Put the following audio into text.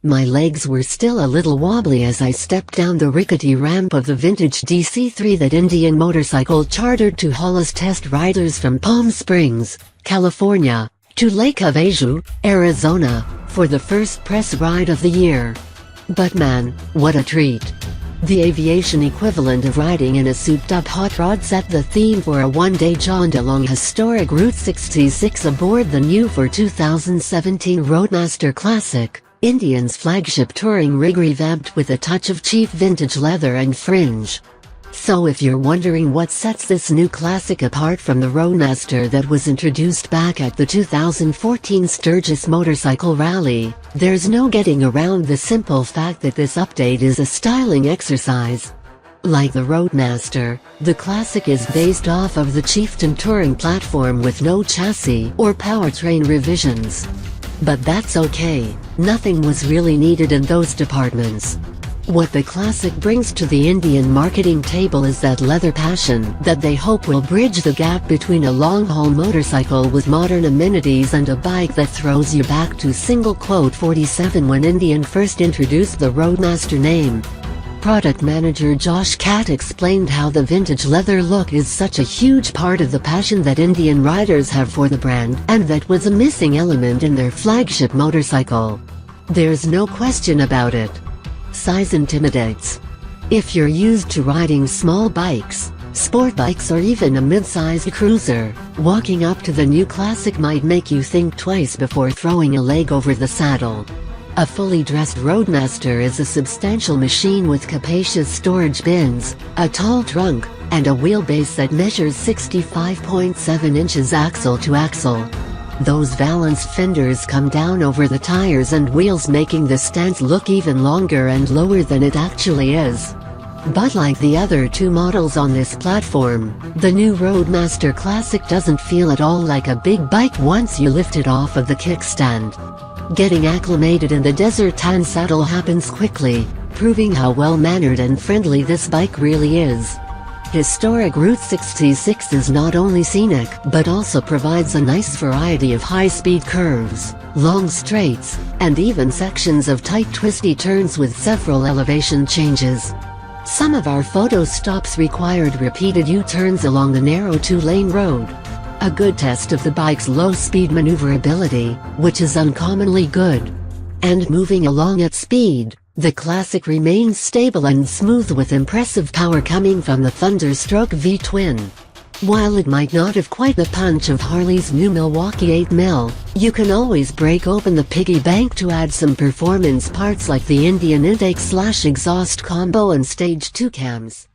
My legs were still a little wobbly as I stepped down the rickety ramp of the vintage DC3 that Indian Motorcycle chartered to haul us test riders from Palm Springs, California, to Lake Havasu, Arizona, for the first press ride of the year. But man, what a treat! The aviation equivalent of riding in a souped-up hot rod set the theme for a one-day jaunt along historic Route 66 aboard the new for 2017 Roadmaster Classic, Indian's flagship touring rig revamped with a touch of cheap vintage leather and fringe. So if you're wondering what sets this new Classic apart from the Roadmaster that was introduced back at the 2014 Sturgis Motorcycle Rally, there's no getting around the simple fact that this update is a styling exercise. Like the Roadmaster, the Classic is based off of the Chieftain touring platform with no chassis or powertrain revisions. But that's okay, nothing was really needed in those departments. What the Classic brings to the Indian marketing table is that leather passion that they hope will bridge the gap between a long-haul motorcycle with modern amenities and a bike that throws you back to '47 when Indian first introduced the Roadmaster name. Product manager Josh Catt explained how the vintage leather look is such a huge part of the passion that Indian riders have for the brand, and that was a missing element in their flagship motorcycle. There's no question about it. Size intimidates. If you're used to riding small bikes, sport bikes or even a mid-sized cruiser, walking up to the new Classic might make you think twice before throwing a leg over the saddle. A fully dressed Roadmaster is a substantial machine with capacious storage bins, a tall trunk, and a wheelbase that measures 65.7 inches axle to axle. Those balanced fenders come down over the tires and wheels, making the stance look even longer and lower than it actually is. But like the other two models on this platform, the new Roadmaster Classic doesn't feel at all like a big bike once you lift it off of the kickstand. Getting acclimated in the desert tan saddle happens quickly, proving how well-mannered and friendly this bike really is. Historic Route 66 is not only scenic but also provides a nice variety of high-speed curves, long straights, and even sections of tight twisty turns with several elevation changes. Some of our photo stops required repeated U-turns along the narrow two-lane road. A good test of the bike's low-speed maneuverability, which is uncommonly good. And moving along at speed, the Classic remains stable and smooth with impressive power coming from the Thunderstroke V-twin. While it might not have quite the punch of Harley's new Milwaukee 8mm, you can always break open the piggy bank to add some performance parts like the Indian intake/exhaust combo and stage 2 cams.